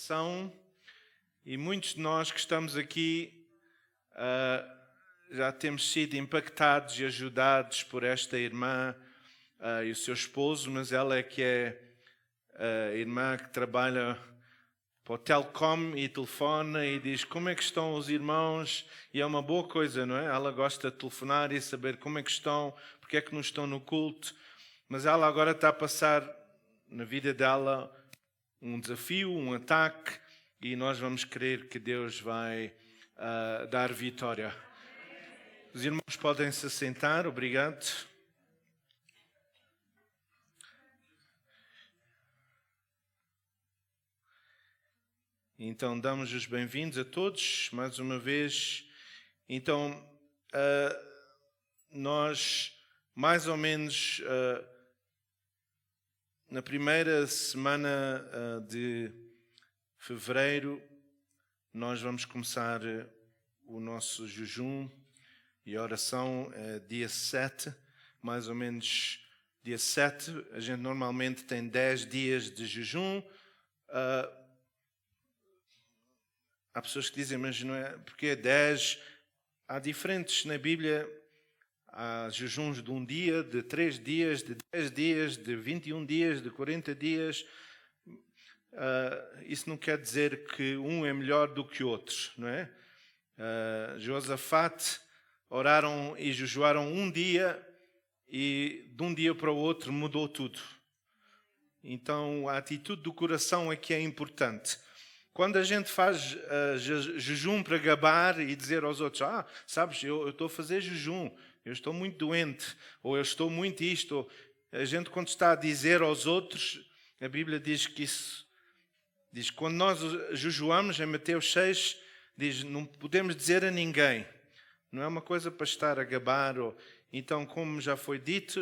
oração e muitos de nós que estamos aqui já temos sido impactados e ajudados por esta irmã e o seu esposo, mas ela é que é a irmã que trabalha para o telecom e telefona e diz como é que estão os irmãos, e é uma boa coisa, não é? Ela gosta de telefonar e saber como é que estão, porque é que não estão no culto, mas ela agora está a passar na vida dela um desafio, um ataque, e nós vamos crer que Deus vai dar vitória. Os irmãos podem se sentar, obrigado. Então, damos os bem-vindos a todos, mais uma vez. Então, nós, mais ou menos, na primeira semana de fevereiro, nós vamos começar o nosso jejum e oração dia 7, mais ou menos dia 7. A gente normalmente tem 10 dias de jejum. Há pessoas que dizem, mas não é porque é 10. Há diferentes na Bíblia. Há jejuns de um dia, de 3 dias, de 10 dias, de 21 dias, de 40 dias. Isso não quer dizer que um é melhor do que o outro, não é? Josafate oraram e jejuaram um dia e de um dia para o outro mudou tudo. Então a atitude do coração é que é importante. Quando a gente faz jejum para gabar e dizer aos outros, sabes, eu estou a fazer jejum, eu estou muito doente, ou eu estou muito isto, a gente quando está a dizer aos outros, a Bíblia diz que isso, diz quando nós jejuamos, em Mateus 6, diz, não podemos dizer a ninguém, não é uma coisa para estar a gabar, então como já foi dito,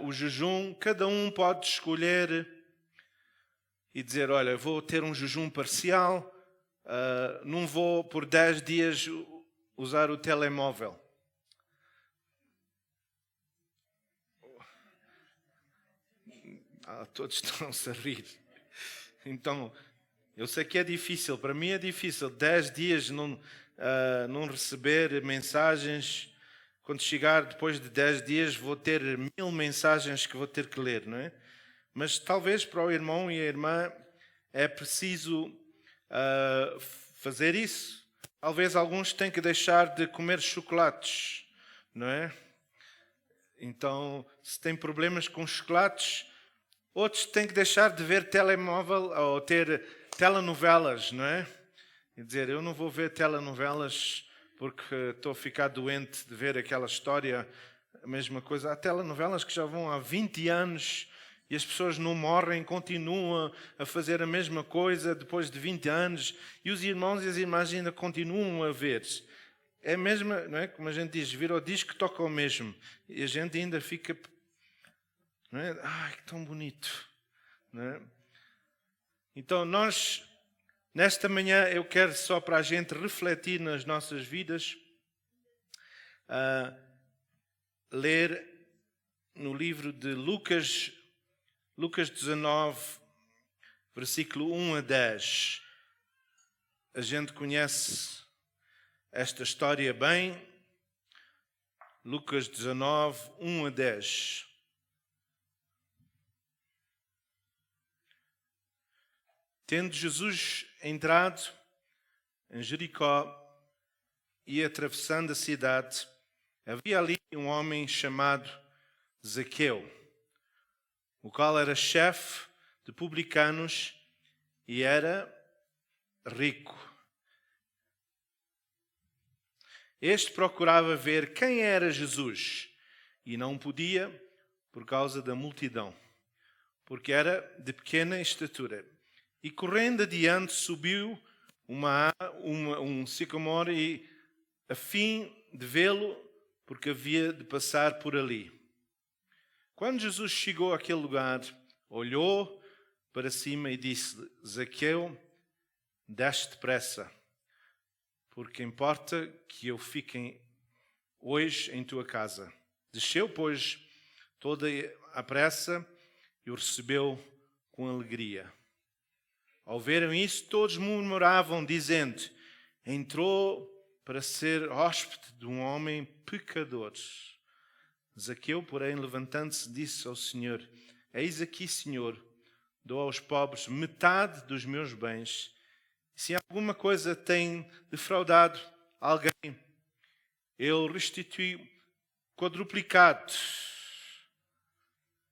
o jejum, cada um pode escolher e dizer, olha, vou ter um jejum parcial, não vou por 10 dias usar o telemóvel. Todos estão-se a rir. Então, eu sei que é difícil, para mim é difícil, 10 dias não receber mensagens. Quando chegar depois de 10 dias vou ter 1000 mensagens que vou ter que ler, não é? Mas talvez para o irmão e a irmã é preciso fazer isso. Talvez alguns tenham que deixar de comer chocolates, não é? Então, se tem problemas com chocolates, outros têm que deixar de ver telemóvel ou ter telenovelas, não é? E dizer, eu não vou ver telenovelas porque estou a ficar doente de ver aquela história, a mesma coisa. Há telenovelas que já vão há 20 anos e as pessoas não morrem, continuam a fazer a mesma coisa depois de 20 anos e os irmãos e as irmãs ainda continuam a ver. É mesmo, não é? Como a gente diz, vir ao disco toca o mesmo e a gente ainda fica, não é? Ai, que tão bonito, não é? Então nós, nesta manhã, eu quero só para a gente refletir nas nossas vidas, ler no livro de Lucas 19, versículo 1 a 10. A gente conhece esta história bem. Lucas 19, 1 a 10. Tendo Jesus entrado em Jericó e atravessando a cidade, havia ali um homem chamado Zaqueu, o qual era chefe de publicanos e era rico. Este procurava ver quem era Jesus e não podia por causa da multidão, porque era de pequena estatura. E correndo adiante subiu um sicomoro a fim de vê-lo, porque havia de passar por ali. Quando Jesus chegou àquele lugar, olhou para cima e disse, Zaqueu, desce depressa, porque importa que eu fique hoje em tua casa. Desceu, pois, toda a pressa e o recebeu com alegria. Ao verem isso, todos murmuravam, dizendo: entrou para ser hóspede de um homem pecador. Zaqueu, porém, levantando-se, disse ao Senhor: eis aqui, Senhor, dou aos pobres metade dos meus bens. Se alguma coisa tem defraudado alguém, ele restitui quadruplicado.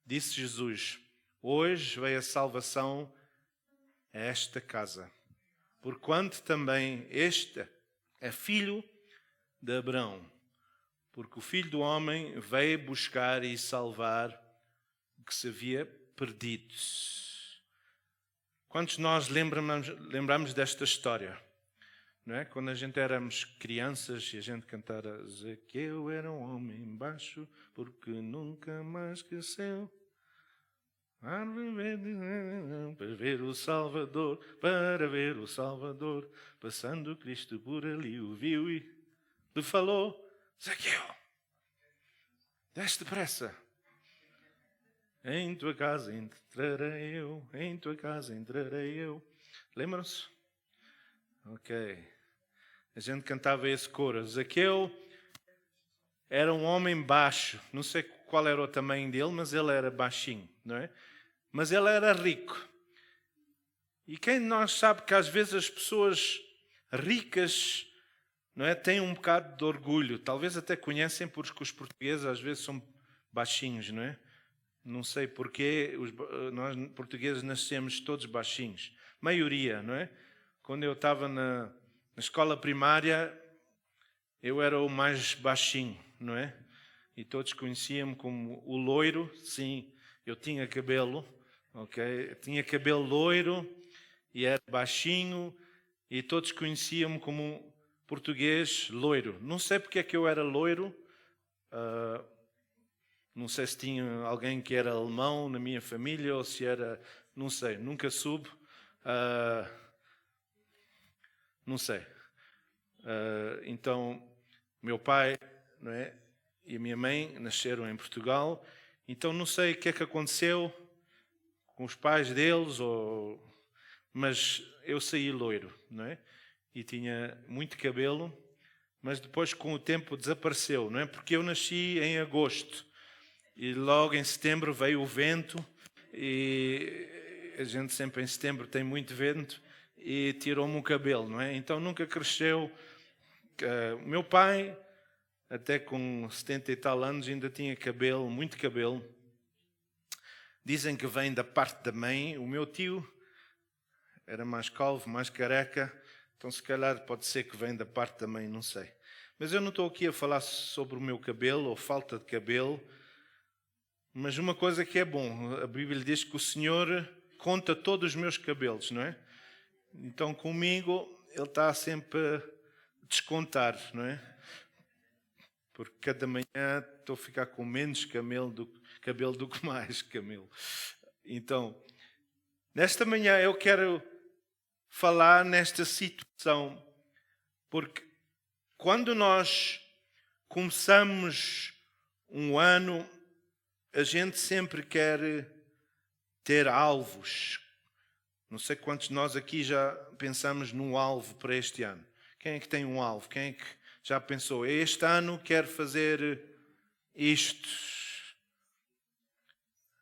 Disse Jesus: hoje veio a salvação a esta casa, porquanto também este é filho de Abraão, porque o Filho do Homem veio buscar e salvar o que se havia perdido. Quantos de nós lembramos desta história? Não é? Quando a gente éramos crianças e a gente cantava: Zaqueu era um homem baixo, porque nunca mais cresceu. Para ver o Salvador, passando Cristo por ali, o viu e lhe falou: Zaqueu, desce depressa. Em tua casa entrarei eu, em tua casa entrarei eu. Lembram-se? Ok. A gente cantava esse coro. Zaqueu era um homem baixo. Não sei qual era o tamanho dele, mas ele era baixinho, não é? Mas ele era rico. E quem de nós sabe que às vezes as pessoas ricas, não é, têm um bocado de orgulho. Talvez até conhecem porque os portugueses às vezes são baixinhos, não é? Não sei porquê, nós portugueses nascemos todos baixinhos. Maioria, não é? Quando eu estava na escola primária, eu era o mais baixinho, não é? E todos conheciam-me como o loiro. Sim, eu tinha cabelo, ok? Eu tinha cabelo loiro e era baixinho e todos conheciam-me como português loiro. Não sei porque é que eu era loiro. Não sei se tinha alguém que era alemão na minha família ou se era... Não sei, nunca soube. Não sei. Então, meu pai, não é, e a minha mãe nasceram em Portugal. Então, não sei o que é que aconteceu com os pais deles, mas eu saí loiro, não é? E tinha muito cabelo, mas depois, com o tempo, desapareceu, não é? Porque eu nasci em agosto. E logo em setembro veio o vento, e a gente sempre em setembro tem muito vento, e tirou-me o cabelo, não é? Então nunca cresceu. O meu pai, até com 70 e tal anos, ainda tinha cabelo, muito cabelo. Dizem que vem da parte da mãe. O meu tio era mais calvo, mais careca, então se calhar pode ser que vem da parte da mãe, não sei. Mas eu não estou aqui a falar sobre o meu cabelo ou falta de cabelo. Mas uma coisa que é bom, a Bíblia diz que o Senhor conta todos os meus cabelos, não é? Então comigo Ele está sempre a descontar, não é? Porque cada manhã estou a ficar com menos cabelo do que mais cabelo. Então, nesta manhã eu quero falar nesta situação, porque quando nós começamos um ano, a gente sempre quer ter alvos. Não sei quantos de nós aqui já pensamos num alvo para este ano. Quem é que tem um alvo? Quem é que já pensou: este ano quero fazer isto?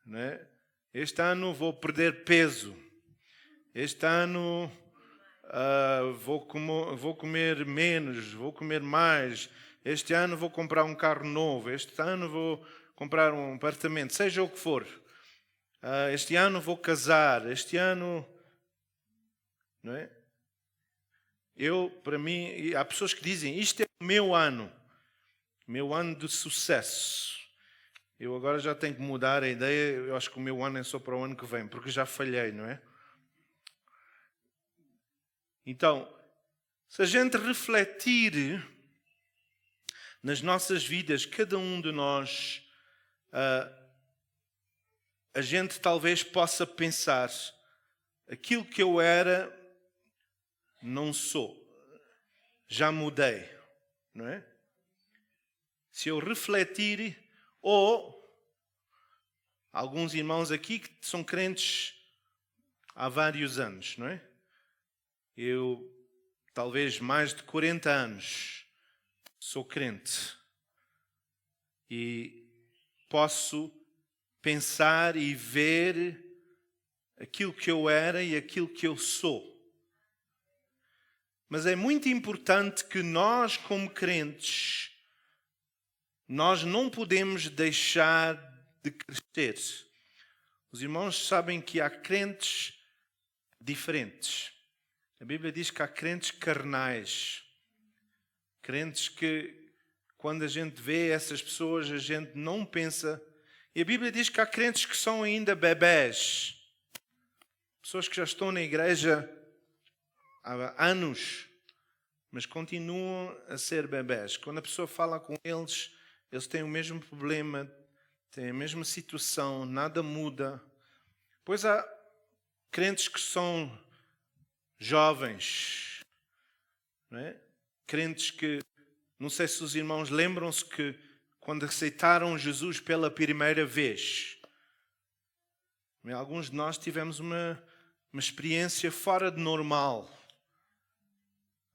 Não é? Este ano vou perder peso. Este ano vou comer menos, vou comer mais. Este ano vou comprar um carro novo. Este ano vou comprar um apartamento, seja o que for. Este ano vou casar. Este ano, não é? Para mim, há pessoas que dizem: isto é o meu ano de sucesso. Eu agora já tenho que mudar a ideia. Eu acho que o meu ano é só para o ano que vem, porque já falhei, não é? Então, se a gente refletir nas nossas vidas, cada um de nós, a gente talvez possa pensar: aquilo que eu era, não sou. Já mudei, não é? Se eu refletir, ou alguns irmãos aqui que são crentes há vários anos, não é? Eu, talvez mais de 40 anos, sou crente. E posso pensar e ver aquilo que eu era e aquilo que eu sou. Mas é muito importante que nós, como crentes, nós não podemos deixar de crescer. Os irmãos sabem que há crentes diferentes. A Bíblia diz que há crentes carnais. Crentes que, quando a gente vê essas pessoas, a gente não pensa. E a Bíblia diz que há crentes que são ainda bebés. Pessoas que já estão na igreja há anos, mas continuam a ser bebés. Quando a pessoa fala com eles, eles têm o mesmo problema, têm a mesma situação, nada muda. Pois há crentes que são jovens, não é? Crentes que, não sei se os irmãos lembram-se que quando aceitaram Jesus pela primeira vez, alguns de nós tivemos uma experiência fora de normal.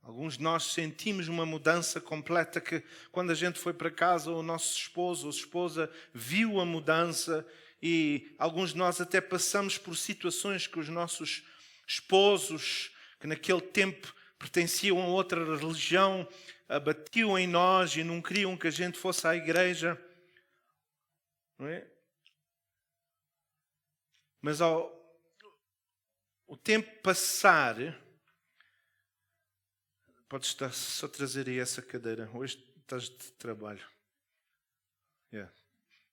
Alguns de nós sentimos uma mudança completa que quando a gente foi para casa, o nosso esposo ou esposa viu a mudança e alguns de nós até passamos por situações que os nossos esposos, que naquele tempo pertenciam a outra religião, abatiam em nós e não queriam que a gente fosse à igreja. Não é? Mas ao o tempo passar, podes estar só trazer aí essa cadeira. Hoje estás de trabalho.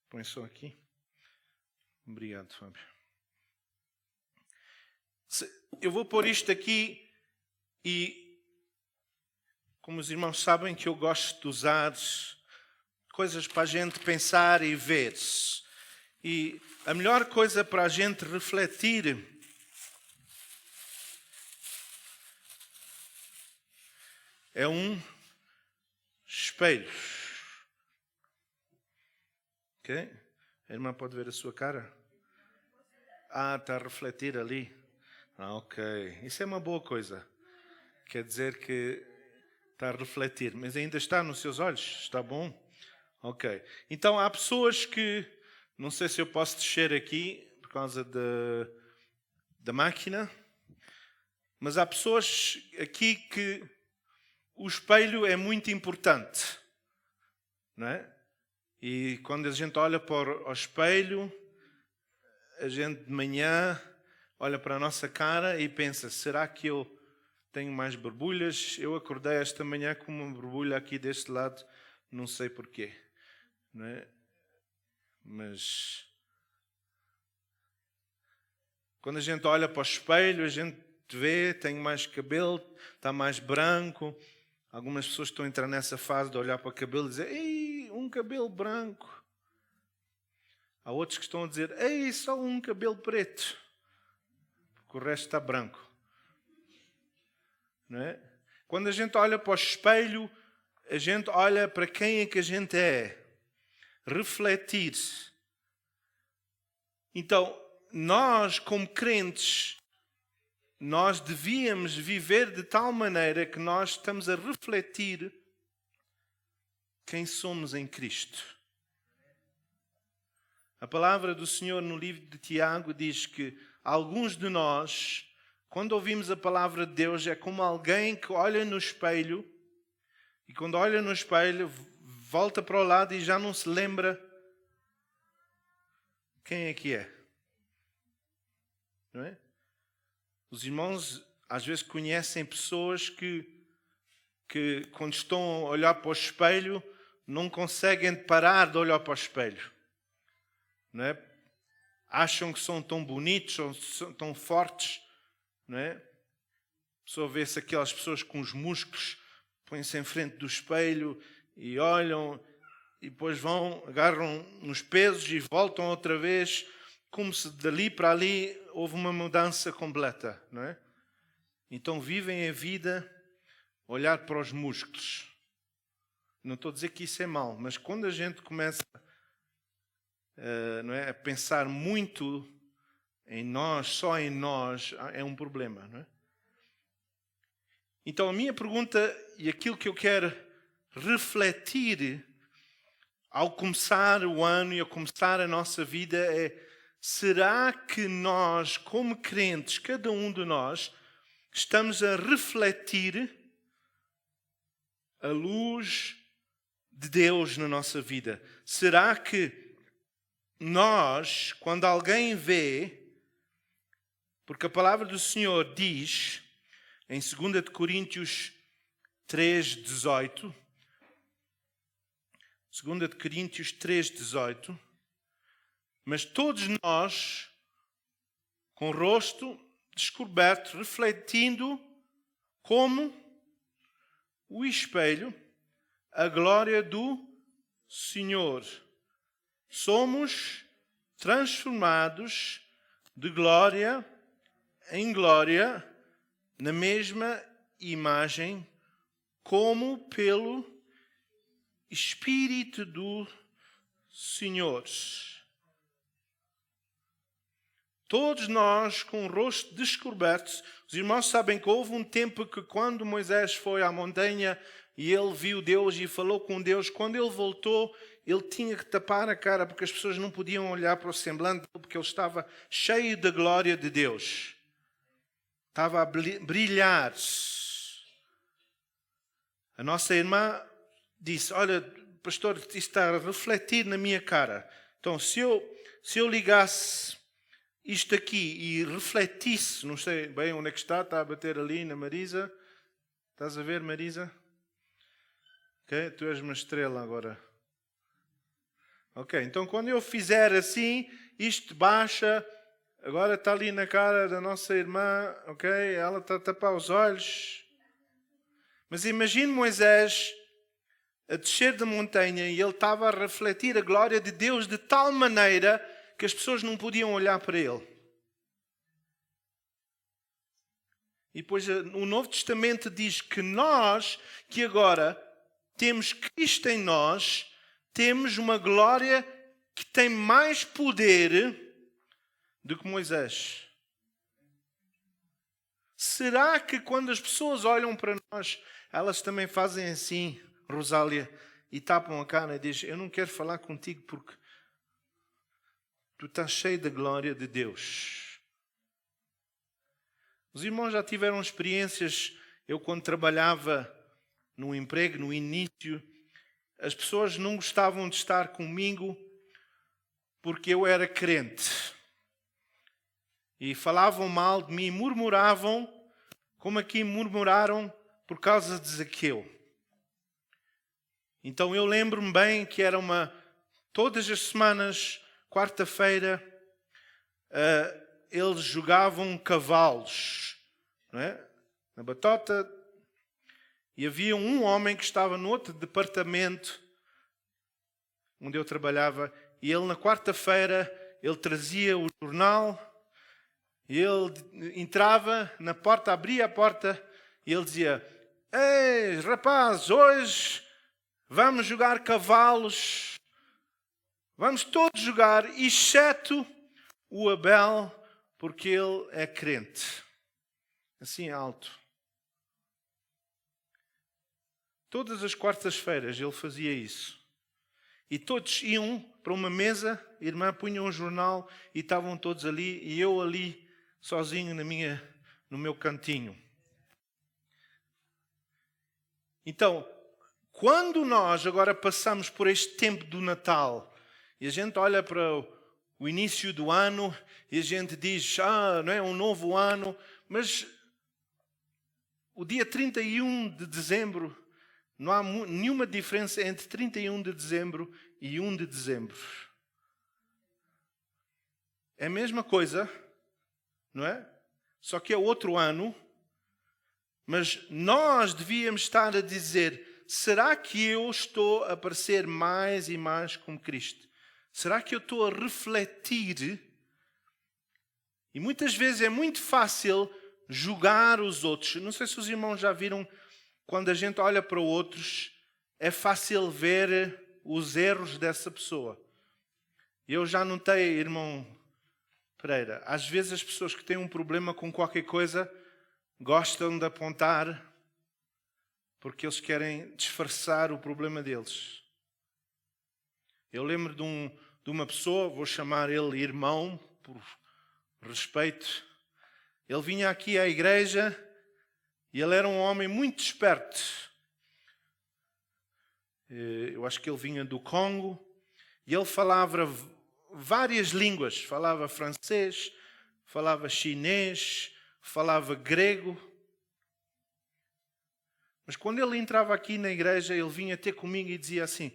Põe só aqui. Obrigado, Fábio. Eu vou pôr isto aqui e, como os irmãos sabem que eu gosto de usar coisas para a gente pensar e ver. E a melhor coisa para a gente refletir é um espelho. Ok? A irmã pode ver a sua cara? Está a refletir ali. Ok. Isso é uma boa coisa. Quer dizer que está a refletir. Mas ainda está nos seus olhos? Está bom? Ok. Então há pessoas que... Não sei se eu posso descer aqui por causa da máquina. Mas há pessoas aqui que o espelho é muito importante. Não é? E quando a gente olha para o espelho, a gente de manhã olha para a nossa cara e pensa, será que eu tenho mais borbulhas? Eu acordei esta manhã com uma borbulha aqui deste lado, não sei porquê. Não é? Mas quando a gente olha para o espelho, a gente vê, tem mais cabelo, está mais branco. Algumas pessoas estão a entrar nessa fase de olhar para o cabelo e dizer, ei, um cabelo branco. Há outros que estão a dizer, ei, só um cabelo preto. Porque o resto está branco. Não é? Quando a gente olha para o espelho, a gente olha para quem é que a gente é. Refletir. Então, nós como crentes, nós devíamos viver de tal maneira que nós estamos a refletir quem somos em Cristo. A palavra do Senhor no livro de Tiago diz que alguns de nós, quando ouvimos a palavra de Deus, é como alguém que olha no espelho e quando olha no espelho, volta para o lado e já não se lembra quem é que é. Não é? Os irmãos às vezes conhecem pessoas que quando estão a olhar para o espelho não conseguem parar de olhar para o espelho. Não é? Acham que são tão bonitos, são tão fortes. Não é? A pessoa vê-se aquelas pessoas com os músculos, põem-se em frente do espelho e olham e depois vão, agarram nos pesos e voltam outra vez, como se dali para ali houve uma mudança completa, não é? Então vivem a vida a olhar para os músculos. Não estou a dizer que isso é mau, mas quando a gente começa não é, a pensar muito em nós, só em nós, é um problema, não é? Então a minha pergunta e aquilo que eu quero refletir ao começar o ano e ao começar a nossa vida é: será que nós, como crentes, cada um de nós, estamos a refletir a luz de Deus na nossa vida? Será que nós, quando alguém vê, porque a palavra do Senhor diz em 2 Coríntios 3:18, 2 Coríntios 3:18, mas todos nós, com o rosto descoberto, refletindo como o espelho a glória do Senhor, somos transformados de glória em glória na mesma imagem, como pelo Espírito do Senhor. Todos nós com o rosto descoberto. Os irmãos sabem que houve um tempo que quando Moisés foi à montanha e ele viu Deus e falou com Deus, quando ele voltou, ele tinha que tapar a cara porque as pessoas não podiam olhar para o semblante dele, porque ele estava cheio da glória de Deus. Estava a brilhar. A nossa irmã disse: olha, pastor, isto está a refletir na minha cara. Então, se eu ligasse isto aqui e refletisse, não sei bem onde é que está a bater ali na Marisa. Estás a ver, Marisa? Ok, tu és uma estrela agora. Ok, então quando eu fizer assim, isto baixa, agora está ali na cara da nossa irmã, ok? Ela está a tapar os olhos. Mas imagine Moisés a descer da montanha e ele estava a refletir a glória de Deus de tal maneira que as pessoas não podiam olhar para ele. E depois o Novo Testamento diz que nós, que agora temos Cristo em nós, temos uma glória que tem mais poder do que Moisés. Será que quando as pessoas olham para nós, elas também fazem assim, Rosália, e tapam a cara e dizem: eu não quero falar contigo porque tu estás cheio da glória de Deus. Os irmãos já tiveram experiências. Eu, quando trabalhava no emprego, no início, as pessoas não gostavam de estar comigo porque eu era crente. E falavam mal de mim, murmuravam, como aqui murmuraram por causa de Zaqueu. Então eu lembro-me bem que era todas as semanas, quarta-feira, eles jogavam cavalos, não é? Na batota. E havia um homem que estava no outro departamento onde eu trabalhava, e ele na quarta-feira ele trazia o jornal, e ele entrava na porta, abria a porta e ele dizia: ei, rapazes, hoje vamos jogar cavalos, vamos todos jogar, exceto o Abel, porque ele é crente. Assim alto. Todas as quartas-feiras ele fazia isso. E todos iam para uma mesa, a irmã punha um jornal e estavam todos ali, e eu ali sozinho no meu cantinho. Então, quando nós agora passamos por este tempo do Natal, e a gente olha para o início do ano, e a gente diz: não é um novo ano, mas o dia 31 de dezembro, não há nenhuma diferença entre 31 de dezembro e 1 de dezembro. É a mesma coisa, não é? Só que é outro ano. Mas nós devíamos estar a dizer: será que eu estou a parecer mais e mais como Cristo? Será que eu estou a refletir? E muitas vezes é muito fácil julgar os outros. Não sei se os irmãos já viram, quando a gente olha para outros, é fácil ver os erros dessa pessoa. Eu já notei, irmão Pereira, às vezes as pessoas que têm um problema com qualquer coisa gostam de apontar porque eles querem disfarçar o problema deles. Eu lembro de uma pessoa, vou chamar ele irmão, por respeito. Ele vinha aqui à igreja e ele era um homem muito esperto. Eu acho que ele vinha do Congo e ele falava várias línguas. Falava francês, falava chinês, falava grego. Mas quando ele entrava aqui na igreja, ele vinha ter comigo e dizia assim: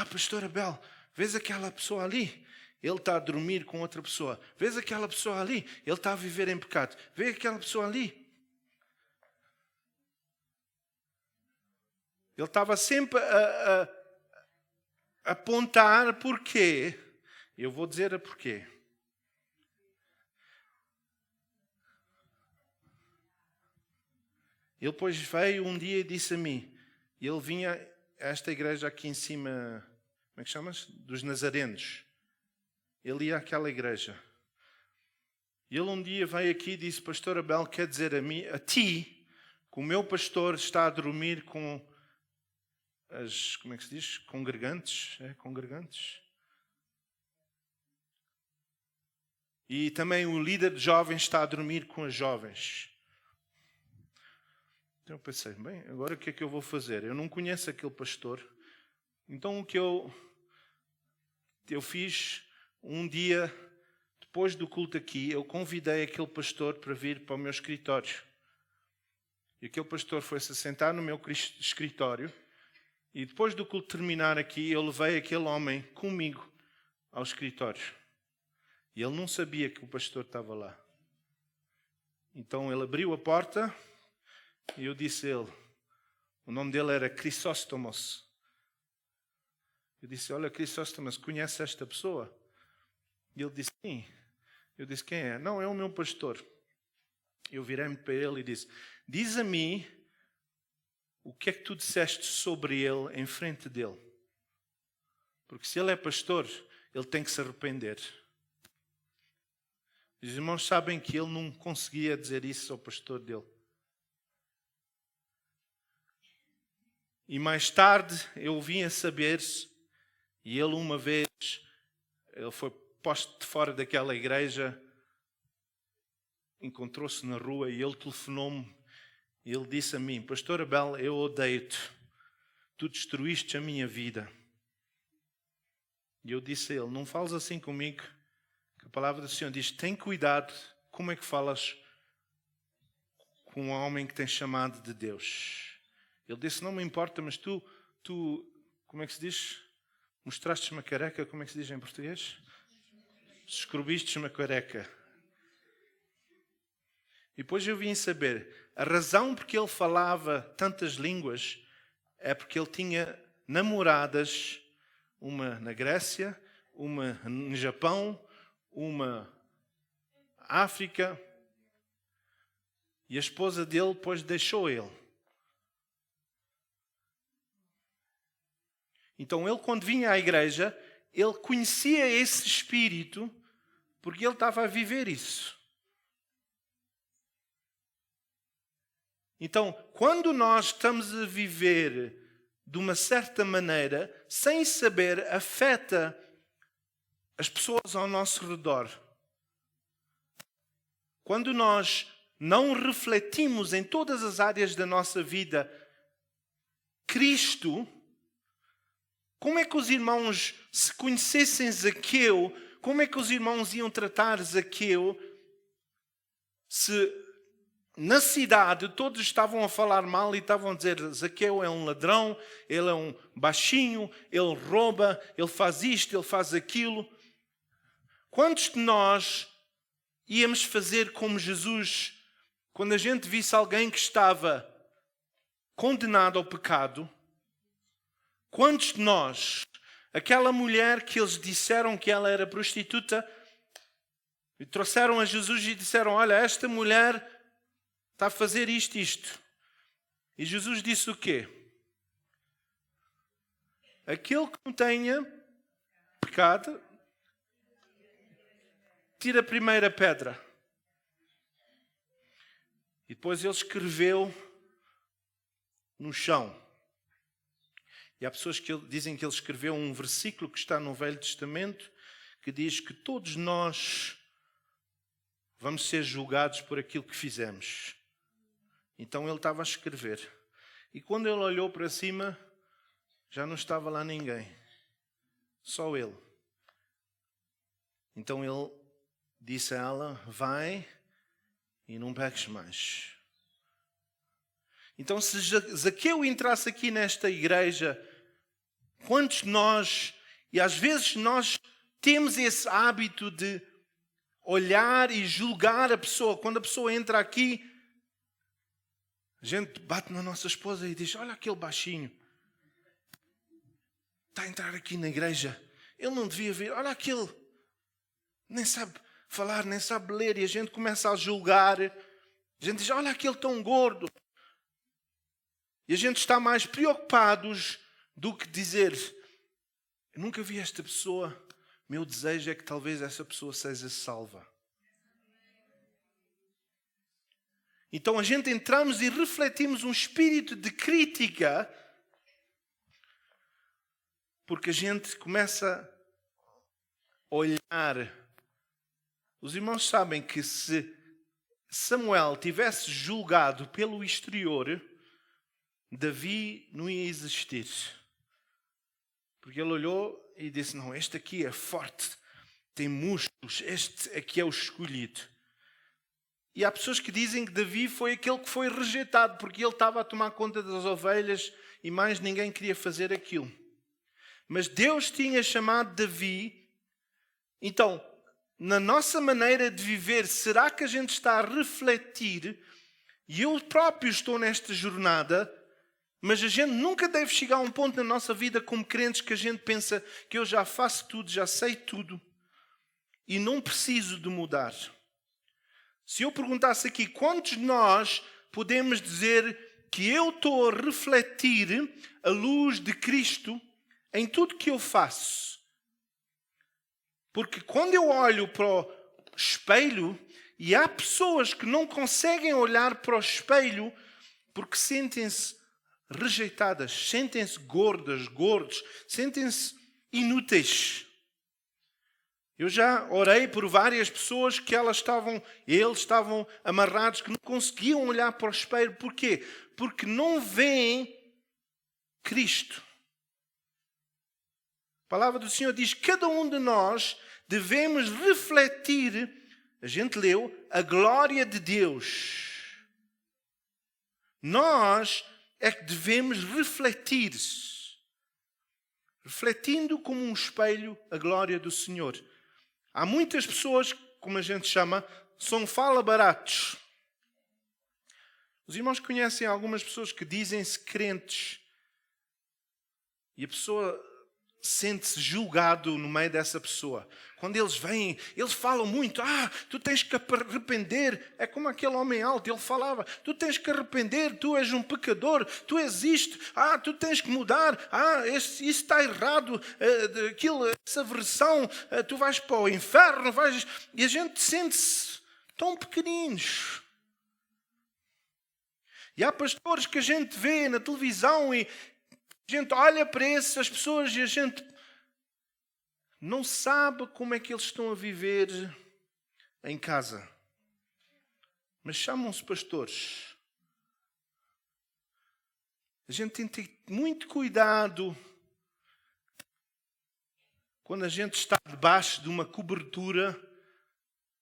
pastor Abel, vês aquela pessoa ali? Ele está a dormir com outra pessoa. Vês aquela pessoa ali? Ele está a viver em pecado. Vê aquela pessoa ali? Ele estava sempre a apontar porquê. Eu vou dizer a porquê. Ele depois veio um dia e disse a mim, ele vinha a esta igreja aqui em cima, como é que chamas? Dos Nazarenos. Ele ia àquela igreja. Ele um dia veio aqui e disse: pastor Abel, quer dizer a ti, que o meu pastor está a dormir com as, como é que se diz? Congregantes. Congregantes. E também o líder de jovens está a dormir com as jovens. Então eu pensei, bem, agora o que é que eu vou fazer? Eu não conheço aquele pastor. Então o que eu fiz um dia, depois do culto aqui, eu convidei aquele pastor para vir para o meu escritório. E aquele pastor foi-se sentar no meu escritório. E depois do culto terminar aqui, eu levei aquele homem comigo ao escritório. E ele não sabia que o pastor estava lá. Então ele abriu a porta e eu disse a ele, o nome dele era Crisóstomos. Eu disse: olha, Crisóstomos, conhece esta pessoa? E ele disse: sim. Eu disse: quem é? Não, é o meu pastor. Eu virei-me para ele e disse: diz a mim o que é que tu disseste sobre ele em frente dele. Porque se ele é pastor, ele tem que se arrepender. Os irmãos sabem que ele não conseguia dizer isso ao pastor dele. E mais tarde eu vim a saber, e ele uma vez, ele foi posto de fora daquela igreja, encontrou-se na rua e ele telefonou-me. E ele disse a mim: pastor Abel, eu odeio-te. Tu destruíste a minha vida. E eu disse a ele: não fales assim comigo. Que a palavra do Senhor diz: tem cuidado como é que falas com um homem que tem chamado de Deus. Ele disse: não me importa, mas tu, como é que se diz? Mostraste-me a careca, como é que se diz em português? Descobriste-me a careca. E depois eu vim saber, a razão porque ele falava tantas línguas é porque ele tinha namoradas, uma na Grécia, uma no Japão, uma na África, e a esposa dele depois deixou ele. Então ele, quando vinha à igreja, ele conhecia esse espírito porque ele estava a viver isso. Então, quando nós estamos a viver de uma certa maneira, sem saber, afeta as pessoas ao nosso redor. Quando nós não refletimos em todas as áreas da nossa vida Cristo, como é que os irmãos, se conhecessem Zaqueu, como é que os irmãos iam tratar Zaqueu se na cidade todos estavam a falar mal e estavam a dizer: Zaqueu é um ladrão, ele é um baixinho, ele rouba, ele faz isto, ele faz aquilo. Quantos de nós íamos fazer como Jesus quando a gente visse alguém que estava condenado ao pecado? Quantos de nós, aquela mulher que eles disseram que ela era prostituta, e trouxeram a Jesus e disseram: olha, esta mulher está a fazer isto. E Jesus disse o quê? Aquele que não tenha pecado, tira a primeira pedra. E depois ele escreveu no chão. E há pessoas que dizem que ele escreveu um versículo que está no Velho Testamento, que diz que todos nós vamos ser julgados por aquilo que fizemos. Então ele estava a escrever. E quando ele olhou para cima, já não estava lá ninguém. Só ele. Então ele disse a ela, vai e não peques mais. Então se Zaqueu entrasse aqui nesta igreja, quantos de nós, e às vezes nós temos esse hábito de olhar e julgar a pessoa. Quando a pessoa entra aqui, a gente bate na nossa esposa e diz, olha aquele baixinho. Está a entrar aqui na igreja. Ele não devia vir. Olha aquele. Nem sabe falar, nem sabe ler. E a gente começa a julgar. A gente diz, olha aquele tão gordo. E a gente está mais preocupados do que dizer, eu nunca vi esta pessoa. Meu desejo é que talvez essa pessoa seja salva. Então a gente entramos e refletimos um espírito de crítica, porque a gente começa a olhar. Os irmãos sabem que se Samuel tivesse julgado pelo exterior, Davi não ia existir. Porque ele olhou e disse, não, este aqui é forte, tem músculos, este aqui é o escolhido. E há pessoas que dizem que Davi foi aquele que foi rejeitado, porque ele estava a tomar conta das ovelhas e mais ninguém queria fazer aquilo. Mas Deus tinha chamado Davi. Então, na nossa maneira de viver, será que a gente está a refletir? E eu próprio estou nesta jornada, mas a gente nunca deve chegar a um ponto na nossa vida como crentes que a gente pensa que eu já faço tudo, já sei tudo e não preciso de mudar. Se eu perguntasse aqui, quantos de nós podemos dizer que eu estou a refletir a luz de Cristo em tudo que eu faço? Porque quando eu olho para o espelho, e há pessoas que não conseguem olhar para o espelho porque sentem-se rejeitadas, sentem-se gordas, gordos, sentem-se inúteis. Eu já orei por várias pessoas que eles estavam amarrados, que não conseguiam olhar para o espelho. Porquê? Porque não veem Cristo. A palavra do Senhor diz que cada um de nós devemos refletir, a gente leu, a glória de Deus. Nós é que devemos refletir, refletindo como um espelho a glória do Senhor. Há muitas pessoas, como a gente chama, são fala-baratos. Os irmãos conhecem algumas pessoas que dizem-se crentes e a pessoa sente-se julgado no meio dessa pessoa. Quando eles vêm, eles falam muito. Tu tens que arrepender. É como aquele homem alto, ele falava. Tu tens que arrepender, tu és um pecador, tu és isto. Tu tens que mudar. Isso está errado. Essa versão, tu vais para o inferno. E a gente sente-se tão pequeninos. E há pastores que a gente vê na televisão e a gente olha para essas pessoas e a gente não sabe como é que eles estão a viver em casa. Mas chamam-se pastores. A gente tem que ter muito cuidado quando a gente está debaixo de uma cobertura,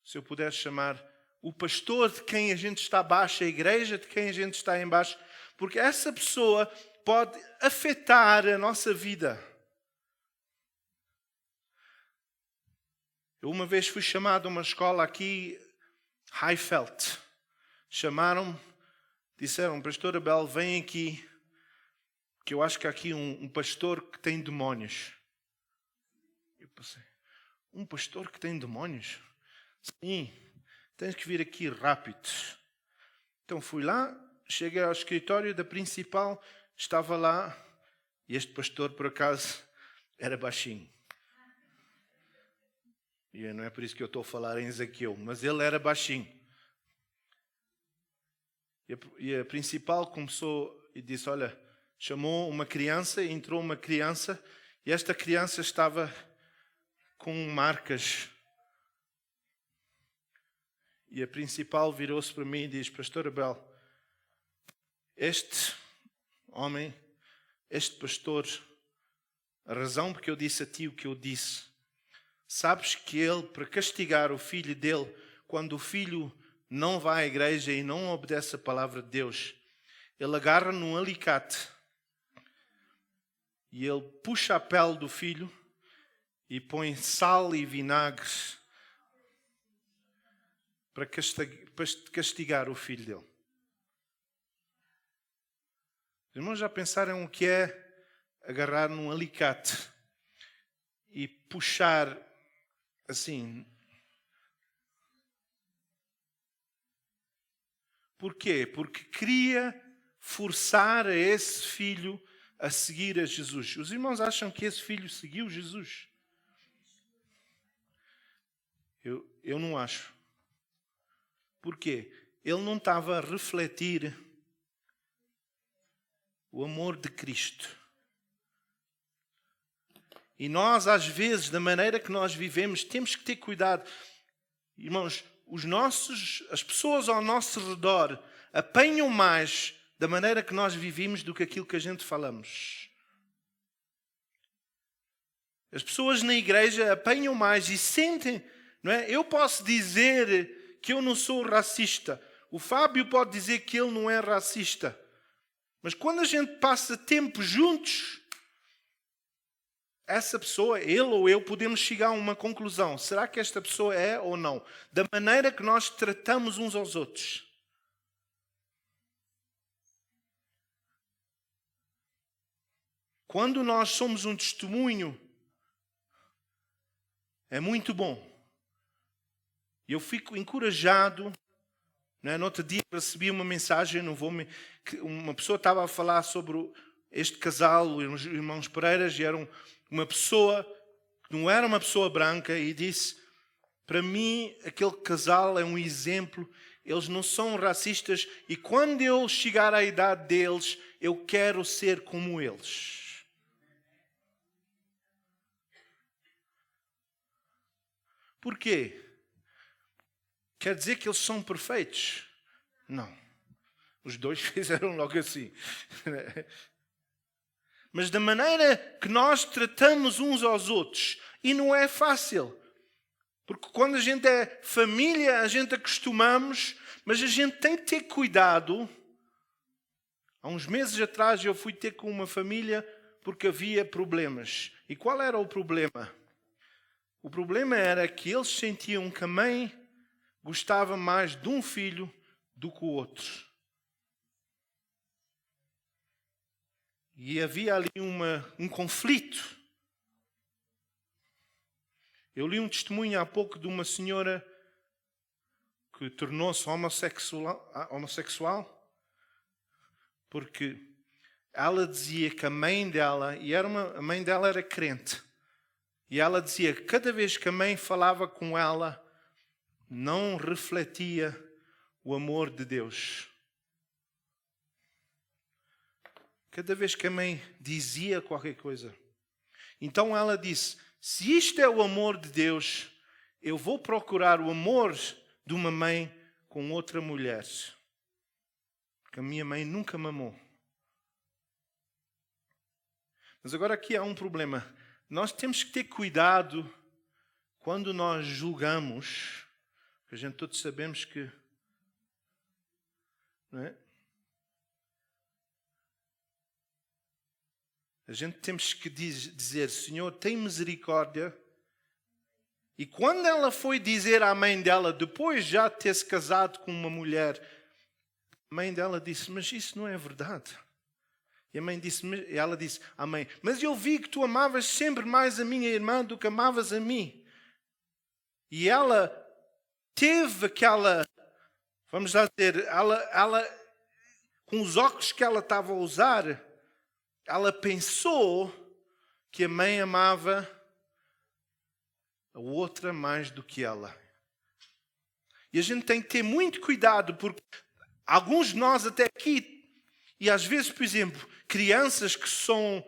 se eu puder chamar, o pastor de quem a gente está abaixo, a igreja de quem a gente está em baixo, porque essa pessoa pode afetar a nossa vida. Eu uma vez fui chamado a uma escola aqui, Highfeld. Chamaram-me, disseram, pastor Abel, vem aqui, que eu acho que há aqui um pastor que tem demónios. Eu pensei, um pastor que tem demónios? Sim, tens que vir aqui rápido. Então fui lá, cheguei ao escritório da principal, estava lá, e este pastor, por acaso, era baixinho. E não é por isso que eu estou a falar em Zaqueu, mas ele era baixinho. E a principal começou e disse, olha, chamou uma criança, entrou uma criança, e esta criança estava com marcas. E a principal virou-se para mim e diz, Pastor Abel, este homem, este pastor, a razão porque eu disse a ti o que eu disse, sabes que ele, para castigar o filho dele, quando o filho não vai à igreja e não obedece a palavra de Deus, ele agarra num alicate e ele puxa a pele do filho e põe sal e vinagre para castigar o filho dele. Os irmãos já pensaram o que é agarrar num alicate e puxar assim? Porquê? Porque queria forçar a esse filho a seguir a Jesus. Os irmãos acham que esse filho seguiu Jesus? Eu não acho. Porquê? Ele não estava a refletir o amor de Cristo. E nós, às vezes, da maneira que nós vivemos, temos que ter cuidado. Irmãos, as pessoas ao nosso redor apanham mais da maneira que nós vivemos do que aquilo que a gente falamos. As pessoas na igreja apanham mais e sentem, não é? Eu posso dizer que eu não sou racista. O Fábio pode dizer que ele não é racista. Mas quando a gente passa tempo juntos, essa pessoa, ele ou eu, podemos chegar a uma conclusão. Será que esta pessoa é ou não? Da maneira que nós tratamos uns aos outros. Quando nós somos um testemunho, é muito bom. Eu fico encorajado. No outro dia recebi uma mensagem, uma pessoa estava a falar sobre este casal, os irmãos Pereiras, e uma pessoa, não era uma pessoa branca, e disse, para mim, aquele casal é um exemplo, eles não são racistas, e quando eu chegar à idade deles, eu quero ser como eles. Porquê? Quer dizer que eles são perfeitos? Não. Os dois fizeram logo assim. Mas da maneira que nós tratamos uns aos outros, e não é fácil. Porque quando a gente é família, a gente acostumamos, mas a gente tem que ter cuidado. Há uns meses atrás eu fui ter com uma família porque havia problemas. E qual era o problema? O problema era que eles sentiam que a mãe gostava mais de um filho do que o outro. E havia ali um conflito. Eu li um testemunho há pouco de uma senhora que tornou-se homossexual porque ela dizia que a mãe dela, a mãe dela era crente, e ela dizia que cada vez que a mãe falava com ela, não refletia o amor de Deus. Cada vez que a mãe dizia qualquer coisa. Então ela disse, se isto é o amor de Deus, eu vou procurar o amor de uma mãe com outra mulher. Porque a minha mãe nunca me amou. Mas agora aqui há um problema. Nós temos que ter cuidado quando nós julgamos. A gente todos sabemos que, não é? A gente temos que dizer, Senhor, tem misericórdia. E quando ela foi dizer à mãe dela, depois já de ter se casado com uma mulher, a mãe dela disse, mas isso não é verdade. E ela disse à mãe, mas eu vi que tu amavas sempre mais a minha irmã do que amavas a mim. E ela teve aquela, vamos lá dizer, ela com os óculos que ela estava a usar, ela pensou que a mãe amava a outra mais do que ela. E a gente tem que ter muito cuidado, porque alguns de nós até aqui, e às vezes, por exemplo, crianças que são,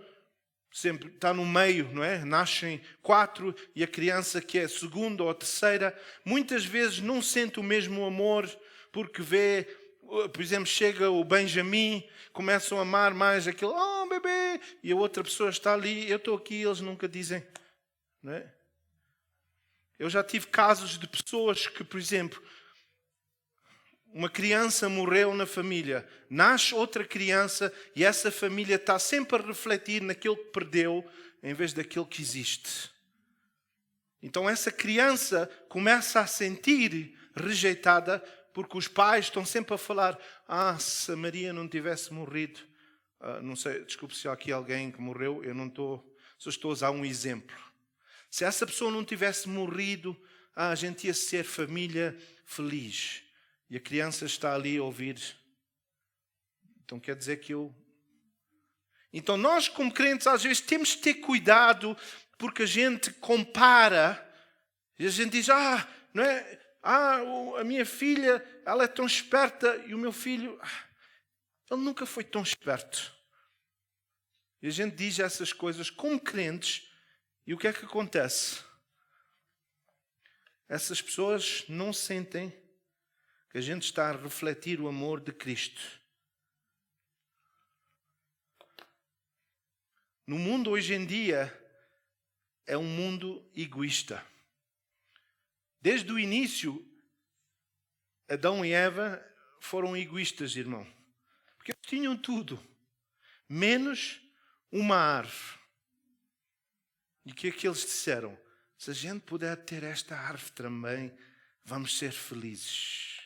sempre está no meio, não é? Nascem 4 e a criança que é a segunda ou a terceira, muitas vezes não sente o mesmo amor, porque vê, por exemplo, chega o Benjamin, começam a amar mais aquele, oh bebê, e a outra pessoa está ali, eu estou aqui, eles nunca dizem, não é? Eu já tive casos de pessoas que, por exemplo, uma criança morreu na família, nasce outra criança e essa família está sempre a refletir naquilo que perdeu em vez daquilo que existe. Então essa criança começa a sentir rejeitada porque os pais estão sempre a falar, se a Maria não tivesse morrido, não sei, desculpe se há aqui alguém que morreu, eu não estou, só estou a usar um exemplo. Se essa pessoa não tivesse morrido, a gente ia ser família feliz. E a criança está ali a ouvir. Então quer dizer que eu... Então nós como crentes às vezes temos que ter cuidado porque a gente compara. E a gente diz, não é? A minha filha, ela é tão esperta e o meu filho, ele nunca foi tão esperto. E a gente diz essas coisas como crentes. E o que é que acontece? Essas pessoas não sentem que a gente está a refletir o amor de Cristo. No mundo hoje em dia é um mundo egoísta. Desde o início, Adão e Eva foram egoístas, irmão. Porque eles tinham tudo, menos uma árvore. E o que é que eles disseram? Se a gente puder ter esta árvore também, vamos ser felizes.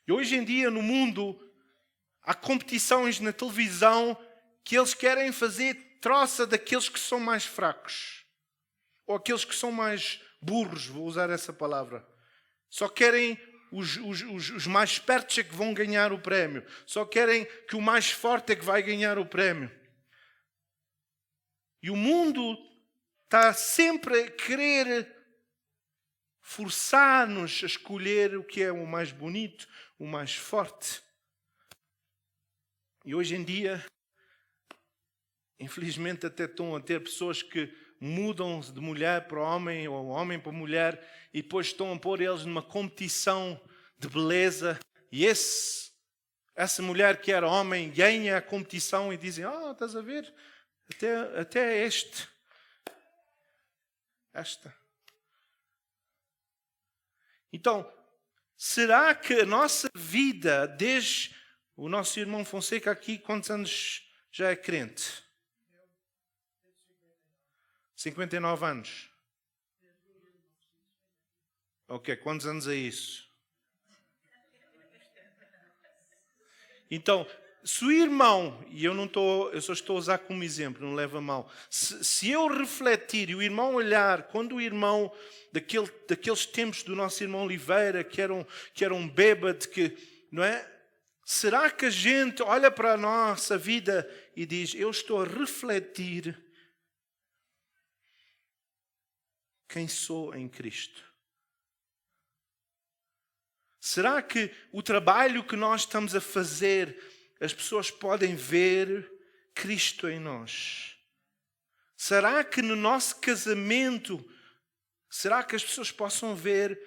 E hoje em dia no mundo há competições na televisão que eles querem fazer troça daqueles que são mais fracos. Ou aqueles que são mais burros, vou usar essa palavra. Só querem os mais espertos é que vão ganhar o prémio. Só querem que o mais forte é que vai ganhar o prémio. E o mundo está sempre a querer forçar-nos a escolher o que é o mais bonito, o mais forte. E hoje em dia, infelizmente, até estão a ter pessoas que mudam de mulher para homem ou homem para mulher e depois estão a pôr eles numa competição de beleza. E essa mulher que era homem ganha a competição e dizem, estás a ver? Até esta. Então, será que a nossa vida, desde o nosso irmão Fonseca aqui, quantos anos já é crente? 59 anos. Ok, quantos anos é isso? Então, se o irmão, e eu só estou a usar como exemplo, não leva a mal. Se eu refletir e o irmão olhar, quando o irmão, daqueles tempos do nosso irmão Oliveira, que era um bêbado, não é? Será que a gente olha para a nossa vida e diz, eu estou a refletir quem sou em Cristo? Será que o trabalho que nós estamos a fazer, as pessoas podem ver Cristo em nós? Será que no nosso casamento, será que as pessoas possam ver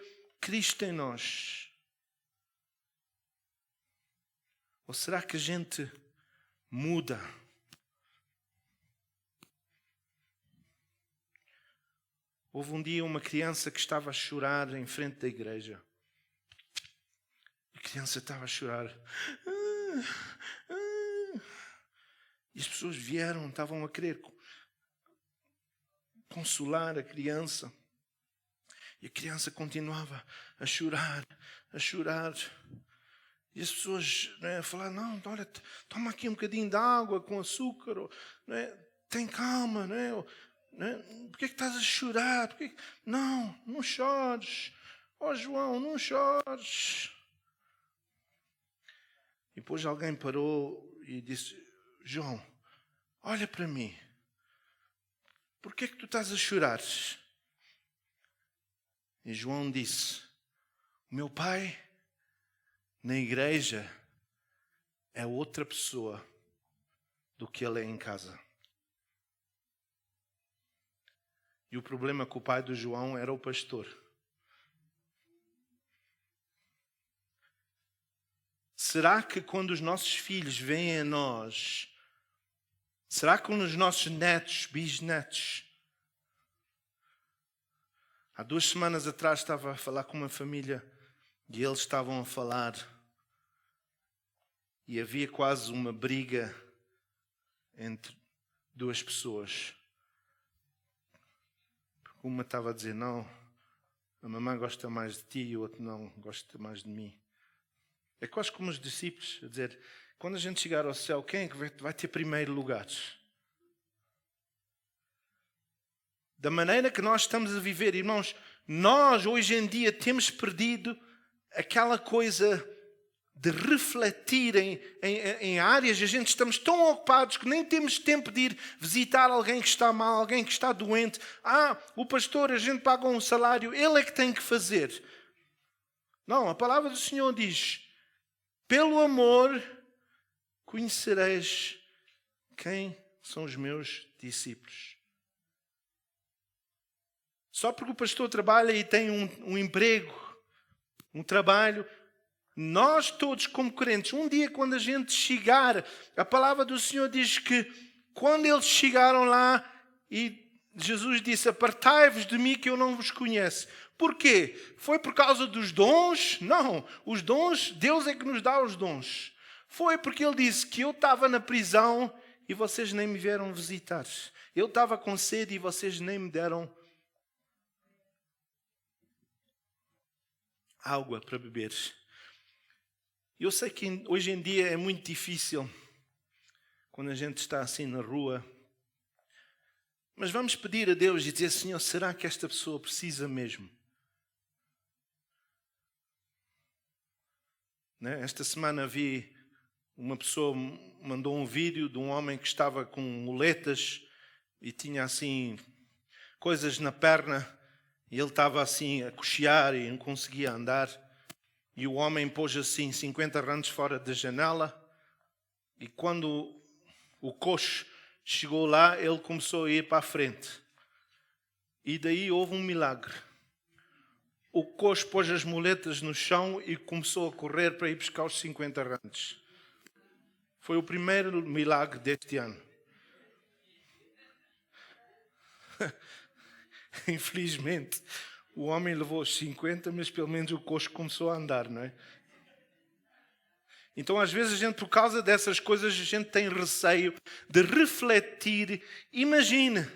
Cristo em nós? Ou será que a gente muda? Houve um dia uma criança que estava a chorar em frente da igreja. A criança estava a chorar. E as pessoas vieram, estavam a querer consolar a criança. E a criança continuava a chorar, a chorar. E as pessoas falaram, não, olha, toma aqui um bocadinho de água com açúcar. Tem calma, Por que estás a chorar? Não chores. João, não chores. E depois alguém parou e disse, João, olha para mim. por que é que tu estás a chorar? E João disse, o meu pai na igreja é outra pessoa do que ele é em casa. E o problema é que o pai do João era o pastor. Será que quando os nossos filhos vêm a nós, será que quando os nossos netos, bisnetos... Há 2 semanas atrás estava a falar com uma família e eles estavam a falar e havia quase uma briga entre 2 pessoas. Uma estava a dizer, não, a mamãe gosta mais de ti e o outro não, gosta mais de mim. É quase como os discípulos a dizer, quando a gente chegar ao céu, quem é que vai ter primeiro lugar? Da maneira que nós estamos a viver, irmãos, nós hoje em dia temos perdido aquela coisa de refletir em áreas, a gente estamos tão ocupados que nem temos tempo de ir visitar alguém que está mal, alguém que está doente. O pastor, a gente paga um salário, ele é que tem que fazer. Não, a palavra do Senhor diz, pelo amor conhecereis quem são os meus discípulos. Só porque o pastor trabalha e tem um emprego, um trabalho, nós todos como crentes, um dia quando a gente chegar, a palavra do Senhor diz que quando eles chegaram lá e Jesus disse, apartai-vos de mim que eu não vos conheço. Porquê? Foi por causa dos dons? Não, os dons, Deus é que nos dá os dons. Foi porque Ele disse que eu estava na prisão e vocês nem me vieram visitar. Eu estava com sede e vocês nem me deram água para beber. Eu sei que hoje em dia é muito difícil quando a gente está assim na rua, mas vamos pedir a Deus e dizer, Senhor, será que esta pessoa precisa mesmo? Né? Esta semana vi uma pessoa mandou um vídeo de um homem que estava com muletas e tinha assim coisas na perna. E ele estava assim a coxear e não conseguia andar. E o homem pôs assim 50 randes fora da janela. E quando o coxo chegou lá, ele começou a ir para a frente. E daí houve um milagre. O coxo pôs as muletas no chão e começou a correr para ir buscar os 50 randes. Foi o primeiro milagre deste ano. Infelizmente, o homem levou os 50, mas pelo menos o coxo começou a andar, não é? Então, às vezes, a gente, por causa dessas coisas, a gente tem receio de refletir. Imagina,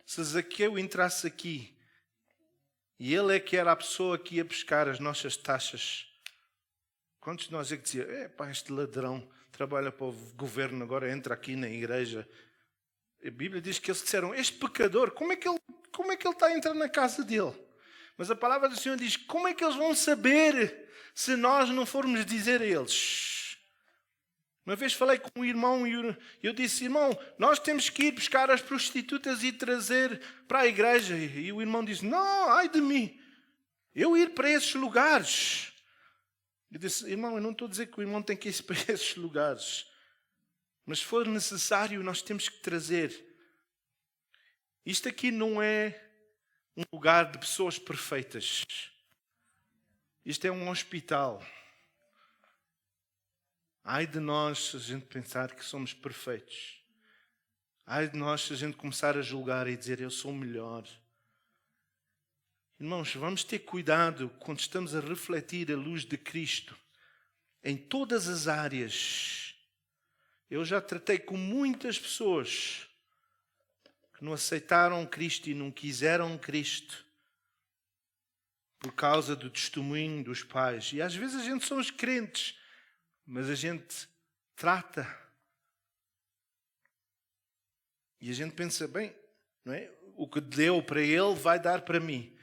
se Zaqueu entrasse aqui e ele é que era a pessoa que ia buscar as nossas taxas. Quantos de nós é que dizia, este ladrão trabalha para o governo, agora entra aqui na igreja. A Bíblia diz que eles disseram, este pecador, como é que ele está a entrar na casa dele? Mas a palavra do Senhor diz, como é que eles vão saber se nós não formos dizer a eles? Uma vez falei com um irmão e eu disse, irmão, nós temos que ir buscar as prostitutas e trazer para a igreja. E o irmão disse, não, ai de mim, eu ir para esses lugares. Eu disse, irmão, eu não estou a dizer que o irmão tem que ir para esses lugares. Mas se for necessário, nós temos que trazer. Isto aqui não é um lugar de pessoas perfeitas. Isto é um hospital. Ai de nós se a gente pensar que somos perfeitos. Ai de nós se a gente começar a julgar e dizer eu sou melhor. Irmãos, vamos ter cuidado quando estamos a refletir a luz de Cristo em todas as áreas. Eu já tratei com muitas pessoas que não aceitaram Cristo e não quiseram Cristo por causa do testemunho dos pais. E às vezes a gente somos crentes, mas a gente trata e a gente pensa, bem, não é? O que deu para ele vai dar para mim.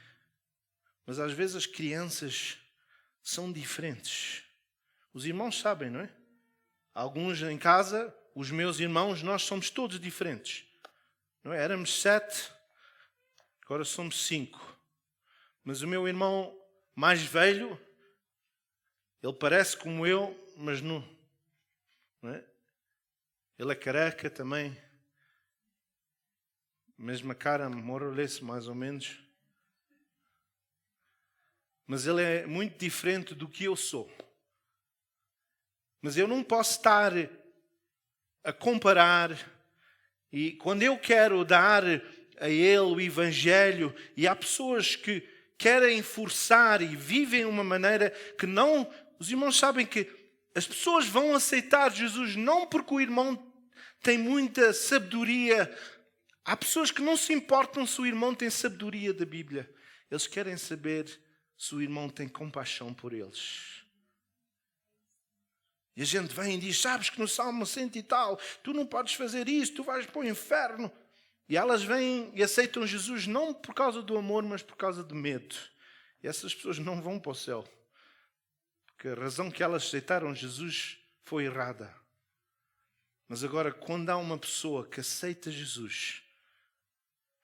Mas às vezes as crianças são diferentes. Os irmãos sabem, não é? Alguns em casa, os meus irmãos, nós somos todos diferentes. Não é? Éramos 7, agora somos 5. Mas o meu irmão mais velho, ele parece como eu, mas não é? Ele é careca também. Mesma cara, more mais ou menos. Mas ele é muito diferente do que eu sou. Mas eu não posso estar a comparar. E quando eu quero dar a ele o Evangelho, e há pessoas que querem forçar e vivem de uma maneira que não... Os irmãos sabem que as pessoas vão aceitar Jesus não porque o irmão tem muita sabedoria. Há pessoas que não se importam se o irmão tem sabedoria da Bíblia. Eles querem saber se o irmão tem compaixão por eles. E a gente vem e diz, sabes que no Salmo 100 e tal, tu não podes fazer isso, tu vais para o inferno. E elas vêm e aceitam Jesus não por causa do amor, mas por causa do medo. E essas pessoas não vão para o céu. Porque a razão que elas aceitaram Jesus foi errada. Mas agora, quando há uma pessoa que aceita Jesus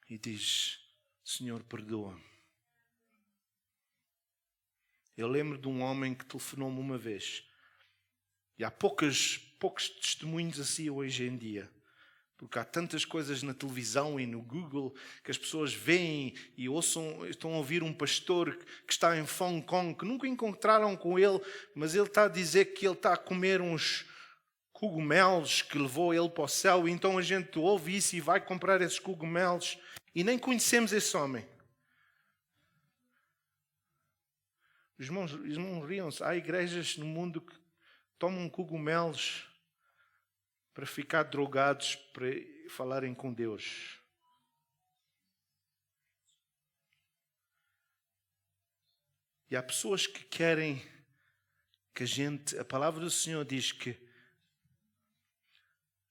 e diz, Senhor, perdoa-me. Eu lembro de um homem que telefonou-me uma vez. E há poucos testemunhos assim hoje em dia. Porque há tantas coisas na televisão e no Google que as pessoas veem e ouçam, estão a ouvir um pastor que está em Hong Kong, que nunca encontraram com ele, mas ele está a dizer que ele está a comer uns cogumelos que levou ele para o céu. E então a gente ouve isso e vai comprar esses cogumelos e nem conhecemos esse homem. Os irmãos riam-se. Há igrejas no mundo que tomam cogumelos para ficar drogados, para falarem com Deus. E há pessoas que querem que a palavra do Senhor diz que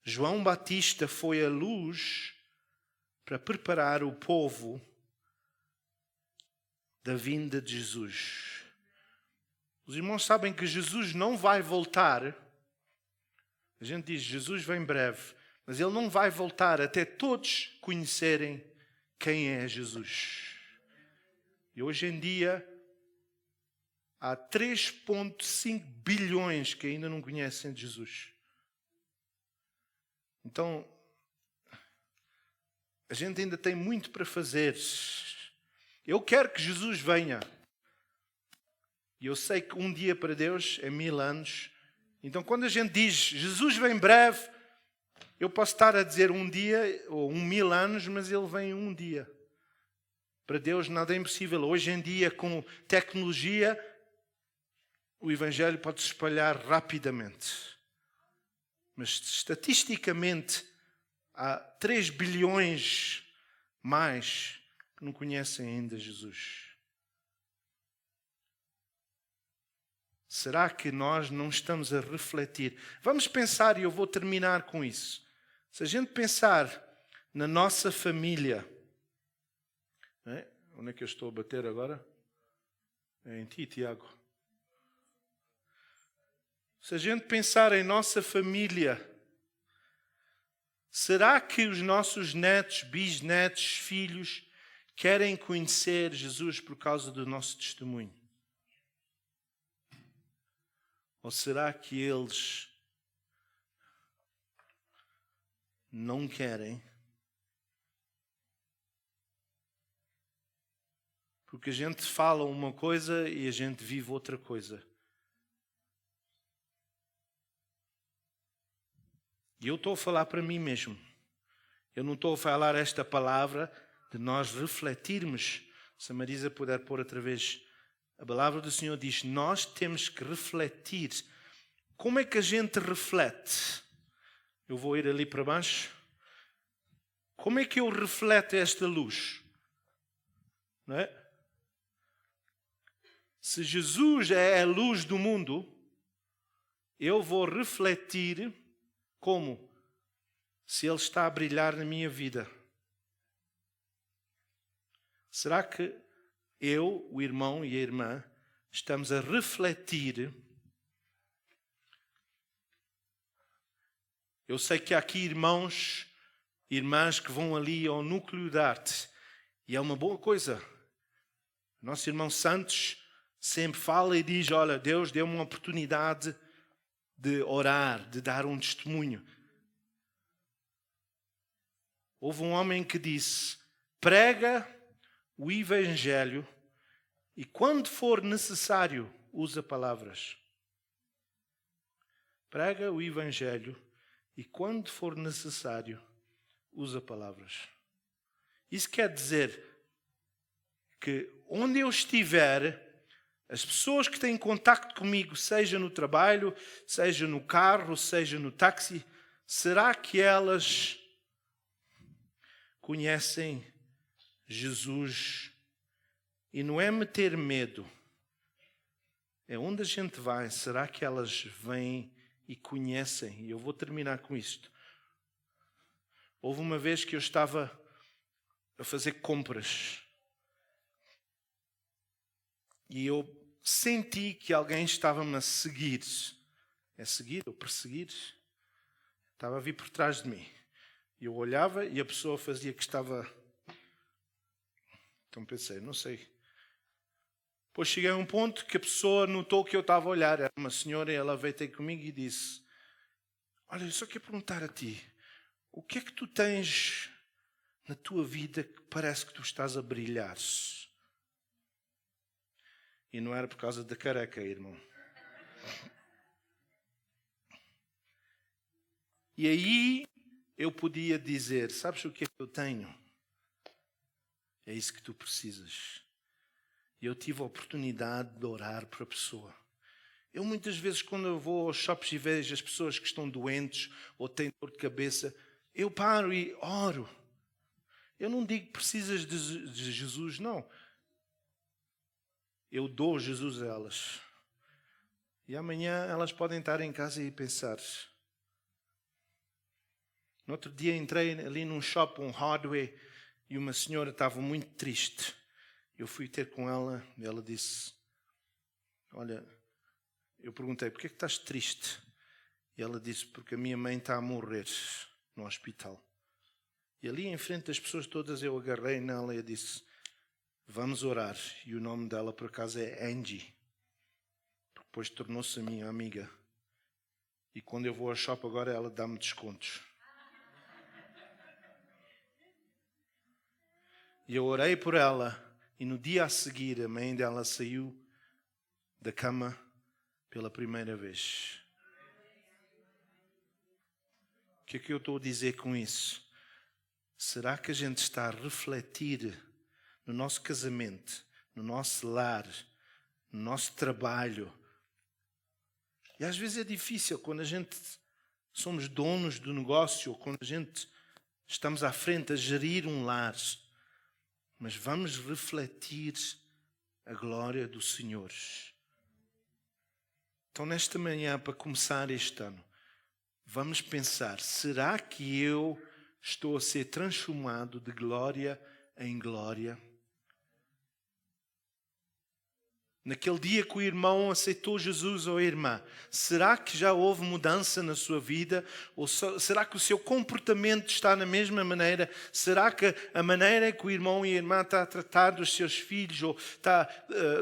João Batista foi a luz para preparar o povo da vinda de Jesus. Os irmãos sabem que Jesus não vai voltar. A gente diz, Jesus vem breve, mas ele não vai voltar até todos conhecerem quem é Jesus. E hoje em dia, há 3,5 bilhões que ainda não conhecem Jesus. Então, a gente ainda tem muito para fazer. Eu quero que Jesus venha. E eu sei que um dia para Deus é 1000 anos. Então, quando a gente diz Jesus vem breve, eu posso estar a dizer um dia ou 1000 anos, mas ele vem um dia. Para Deus nada é impossível. Hoje em dia, com tecnologia, o Evangelho pode se espalhar rapidamente. Mas estatisticamente, há 3 bilhões mais que não conhecem ainda Jesus. Será que nós não estamos a refletir? Vamos pensar, e eu vou terminar com isso. Se a gente pensar na nossa família, onde é que eu estou a bater agora? É em ti, Tiago. Se a gente pensar em nossa família, será que os nossos netos, bisnetos, filhos querem conhecer Jesus por causa do nosso testemunho? Ou será que eles não querem? Porque a gente fala uma coisa e a gente vive outra coisa. E eu estou a falar para mim mesmo. Eu não estou a falar esta palavra de nós refletirmos. Se a Marisa puder pôr outra vez. A palavra do Senhor diz, nós temos que refletir. Como é que a gente reflete? Eu vou ir ali para baixo. Como é que eu refleto esta luz? Não é? Se Jesus é a luz do mundo, eu vou refletir como? Se Ele está a brilhar na minha vida. Será que eu, o irmão e a irmã, estamos a refletir? Eu sei que há aqui irmãos irmãs que vão ali ao núcleo da arte. E é uma boa coisa. Nosso irmão Santos sempre fala e diz, olha, Deus deu-me uma oportunidade de orar, de dar um testemunho. Houve um homem que disse, prega o Evangelho e quando for necessário, usa palavras. Prega o Evangelho e quando for necessário, usa palavras. Isso quer dizer que onde eu estiver, as pessoas que têm contacto comigo, seja no trabalho, seja no carro, seja no táxi, será que elas conhecem Jesus? E não é meter medo. É onde a gente vai. Será que elas vêm e conhecem? E eu vou terminar com isto. Houve uma vez que eu estava a fazer compras. E eu senti que alguém estava-me a seguir. É seguir ou perseguir? Estava a vir por trás de mim. Eu olhava e a pessoa fazia que estava... Então pensei, não sei. Depois cheguei a um ponto que a pessoa notou que eu estava a olhar. Era uma senhora e ela veio ter comigo e disse, olha, eu só quero perguntar a ti, o que é que tu tens na tua vida que parece que tu estás a brilhar? E não era por causa da careca, irmão. E aí eu podia dizer, sabes o que é que eu tenho? É isso que tu precisas. E eu tive a oportunidade de orar para a pessoa. Eu muitas vezes quando eu vou aos shops e vejo as pessoas que estão doentes ou têm dor de cabeça, eu paro e oro. Eu não digo que precisas de Jesus, não. Eu dou Jesus a elas. E amanhã elas podem estar em casa e pensar. No outro dia entrei ali num shopping, um hardware, e uma senhora estava muito triste. Eu fui ter com ela e ela disse, olha, eu perguntei, porquê é que estás triste? E ela disse, porque a minha mãe está a morrer no hospital. E ali em frente das pessoas todas eu agarrei nela e disse, vamos orar. E o nome dela por acaso é Angie. Depois tornou-se a minha amiga. E quando eu vou ao shopping agora ela dá-me descontos. E eu orei por ela. E no dia a seguir, a mãe dela saiu da cama pela primeira vez. O que é que eu estou a dizer com isso? Será que a gente está a refletir no nosso casamento, no nosso lar, no nosso trabalho? E às vezes é difícil quando a gente somos donos do negócio, ou quando a gente estamos à frente a gerir um lar. Mas vamos refletir a glória do Senhor. Então, nesta manhã, para começar este ano, vamos pensar, será que eu estou a ser transformado de glória em glória? Naquele dia que o irmão aceitou Jesus ou a irmã, será que já houve mudança na sua vida? Ou será que o seu comportamento está na mesma maneira? Será que a maneira que o irmão e a irmã está a tratar dos seus filhos, ou está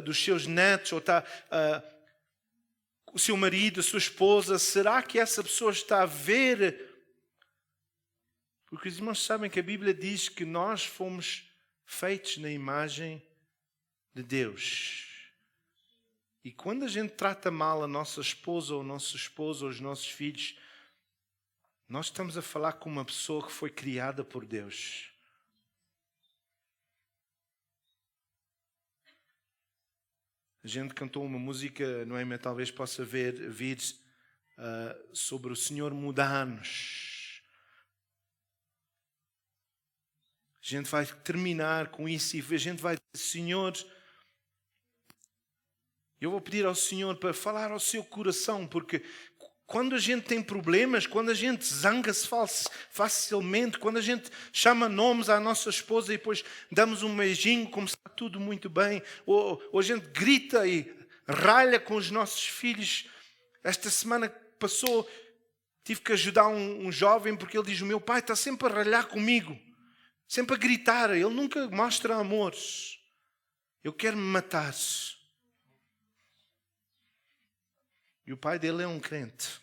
dos seus netos, ou está o seu marido, a sua esposa, será que essa pessoa está a ver? Porque os irmãos sabem que a Bíblia diz que nós fomos feitos na imagem de Deus. E quando a gente trata mal a nossa esposa ou o nosso esposo ou os nossos filhos, nós estamos a falar com uma pessoa que foi criada por Deus. A gente cantou uma música, Noémia talvez possa vir sobre o Senhor mudar-nos. A gente vai terminar com isso e a gente vai dizer, Senhor, eu vou pedir ao Senhor para falar ao seu coração, porque quando a gente tem problemas, quando a gente zanga-se facilmente, quando a gente chama nomes à nossa esposa e depois damos um beijinho como se está tudo muito bem, ou a gente grita e ralha com os nossos filhos. Esta semana que passou, Tive que ajudar um jovem porque ele diz: o meu pai está sempre a ralhar comigo, sempre a gritar, ele nunca mostra amor. Eu quero me matar. E o pai dele é um crente.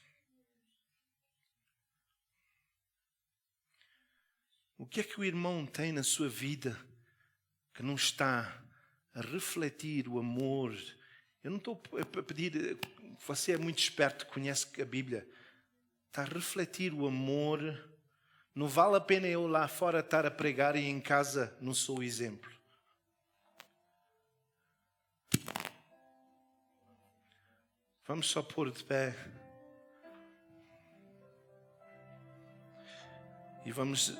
O que é que o irmão tem na sua vida que não está a refletir o amor? Eu não estou a pedir, você é muito esperto, conhece a Bíblia. Está a refletir o amor. Não vale a pena eu lá fora estar a pregar e em casa não sou o exemplo. Vamos só pôr de pé. E vamos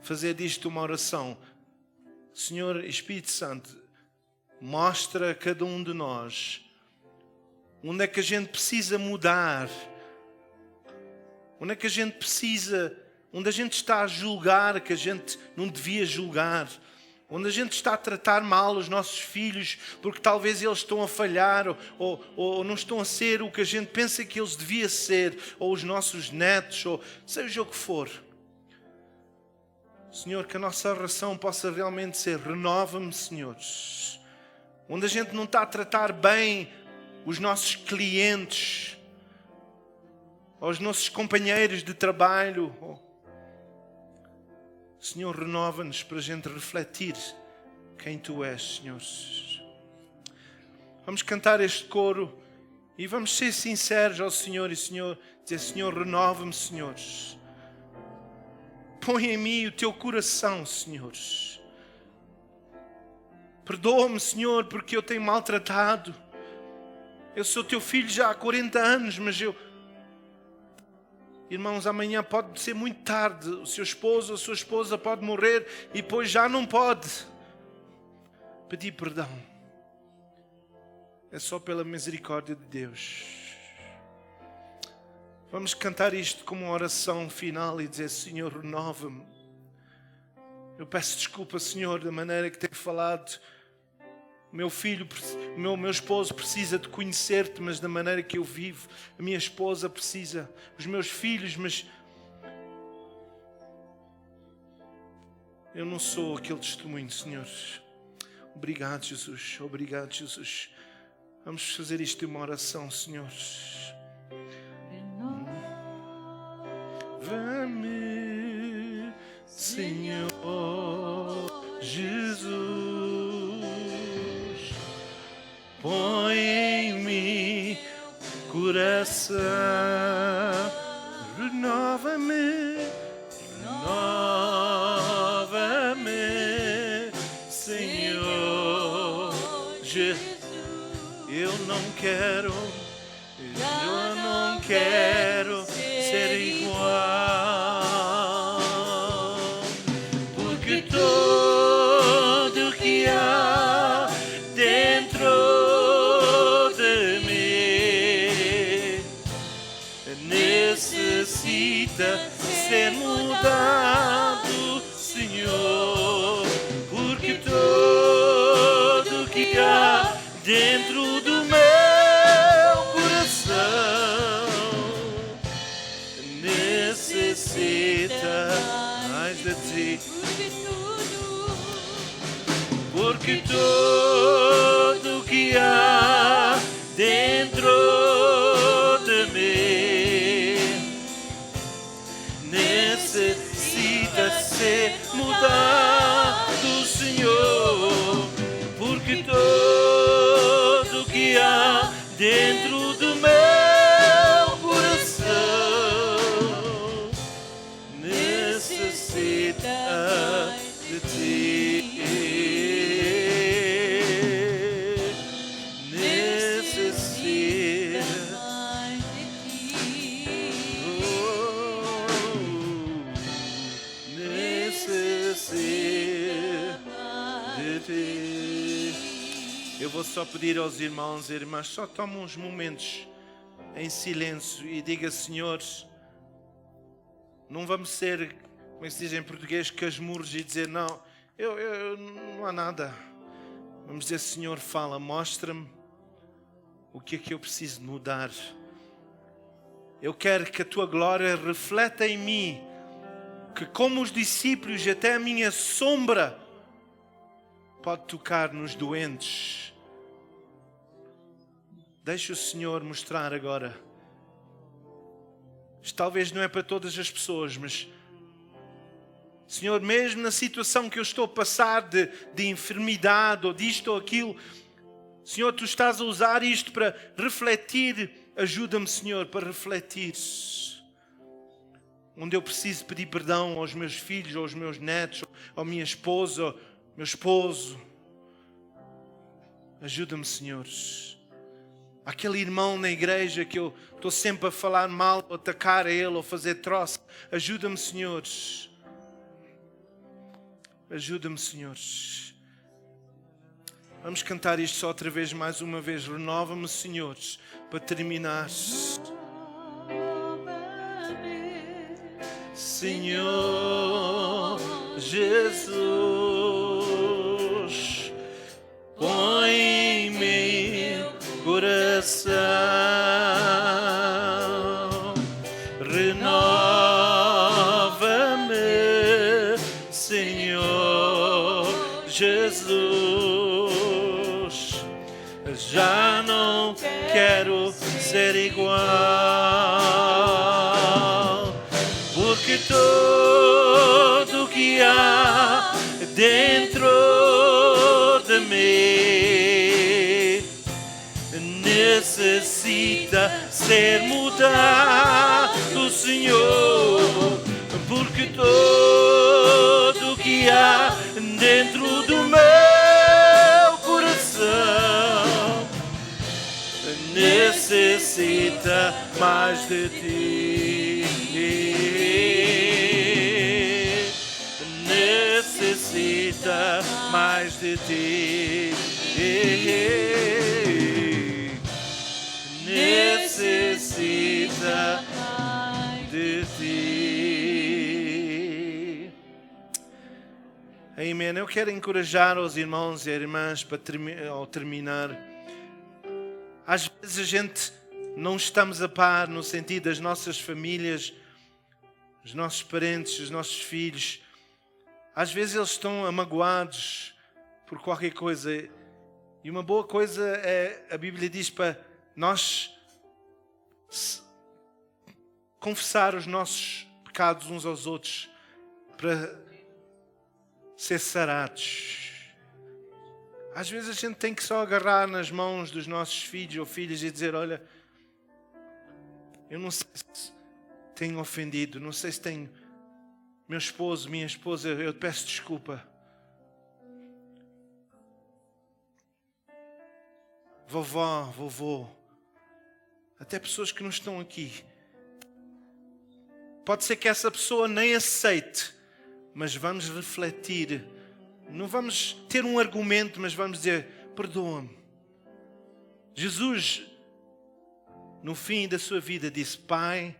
fazer disto uma oração. Senhor Espírito Santo, mostra a cada um de nós onde é que a gente precisa mudar. Onde é que a gente precisa, onde a gente está a julgar que a gente não devia julgar. Onde a gente está a tratar mal os nossos filhos porque talvez eles estão a falhar ou não estão a ser o que a gente pensa que eles deviam ser, ou os nossos netos, ou seja o que for. Senhor, que a nossa oração possa realmente ser: renova-me, Senhor. Onde a gente não está a tratar bem os nossos clientes, aos nossos companheiros de trabalho. Senhor, renova-nos para a gente refletir quem Tu és, Senhor. Vamos cantar este coro e vamos ser sinceros ao Senhor e Senhor, dizer: Senhor, renova-me, Senhor. Põe em mim o Teu coração, Senhor. Perdoa-me, Senhor, porque eu tenho maltratado. Eu sou Teu filho já há 40 anos, mas irmãos, amanhã pode ser muito tarde. O seu esposo, a sua esposa pode morrer e depois já não pode pedir perdão. É só pela misericórdia de Deus. Vamos cantar isto como uma oração final e dizer: Senhor, renova-me. Eu peço desculpa, Senhor, da maneira que tenho falado. Meu filho, meu esposo precisa de conhecer-te, mas da maneira que eu vivo. A minha esposa precisa, os meus filhos, mas eu não sou aquele testemunho, Senhor. Obrigado, Jesus. Obrigado, Jesus. Vamos fazer isto em uma oração, Senhor. Renova-me, Senhor Jesus. Põe em mim coração, renova-me, renova-me, Senhor Jesus. Eu não quero ser igual, porque tudo que há dentro necessita ser mudado, Senhor, porque tudo que há dentro do meu coração necessita mais de Ti, porque tudo que há dentro de mim necessita ser mudado, Senhor, porque tudo que há dentro do meu coração necessita de Ti. Eu vou só pedir aos irmãos e irmãs, só tomem uns momentos em silêncio e diga: Senhor, não vamos ser, como é que se diz em português, casmurros e dizer não, não há nada. Vamos dizer: Senhor, fala, mostra-me o que é que eu preciso mudar. Eu quero que a Tua glória refleta em mim, que como os discípulos, até a minha sombra pode tocar nos doentes. Deixa o Senhor mostrar agora. Isto talvez não é para todas as pessoas, mas Senhor, mesmo na situação que eu estou a passar de enfermidade ou disto ou aquilo, Senhor, Tu estás a usar isto para refletir. Ajuda-me, Senhor, para refletir. Onde eu preciso pedir perdão aos meus filhos, aos meus netos, à minha esposa, ao meu esposo. Ajuda-me, Senhor. Aquele irmão na igreja que eu estou sempre a falar mal, a atacar a ele, ou fazer troça. Ajuda-me, Senhor. Ajuda-me, Senhor. Vamos cantar isto só outra vez, mais uma vez. Renova-me, Senhor, para terminar. Senhor Jesus, põe em mim coração, renova-me, Senhor Jesus. Já não quero ser igual, porque tudo que há dentro de mim necessita ser mudado, Senhor, porque tudo que há dentro do meu coração necessita mais de Ti. Necessita mais de Ti. Necessita de Ti. Amém. Eu quero encorajar os irmãos e irmãs para ao terminar. Às vezes a gente não estamos a par no sentido das nossas famílias, os nossos parentes, os nossos filhos. Às vezes eles estão amagoados por qualquer coisa. E uma boa coisa é, a Bíblia diz, para nós confessar os nossos pecados uns aos outros, para ser sarados. Às vezes a gente tem que só agarrar nas mãos dos nossos filhos ou filhas e dizer: olha, eu não sei se tenho ofendido, não sei se tenho... Meu esposo, minha esposa, eu te peço desculpa. Vovó, vovô, até pessoas que não estão aqui. Pode ser que essa pessoa nem aceite, mas vamos refletir. Não vamos ter um argumento, mas vamos dizer: perdoa-me. Jesus, no fim da sua vida, disse: Pai,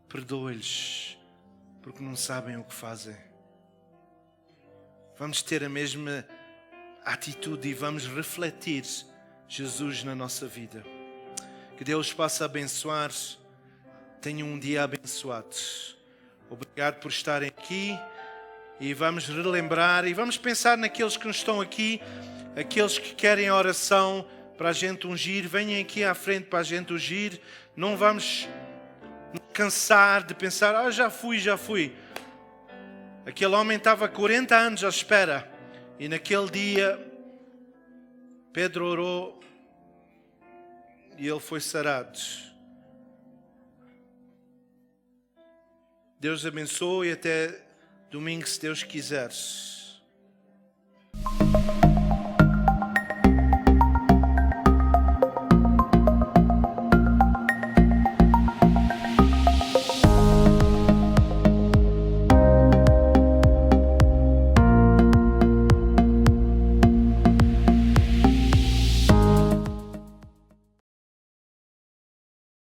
perdoa-lhes, porque não sabem o que fazem. Vamos ter a mesma atitude e vamos refletir Jesus na nossa vida. Que Deus possa abençoar. Tenham um dia abençoado. Obrigado por estarem aqui. E vamos relembrar e vamos pensar naqueles que não estão aqui, aqueles que querem a oração para a gente ungir. Venham aqui à frente para a gente ungir. Não vamos cansar de pensar: já fui. Aquele homem estava 40 anos à espera. E naquele dia Pedro orou e ele foi sarado. Deus abençoe e até domingo, se Deus quiser.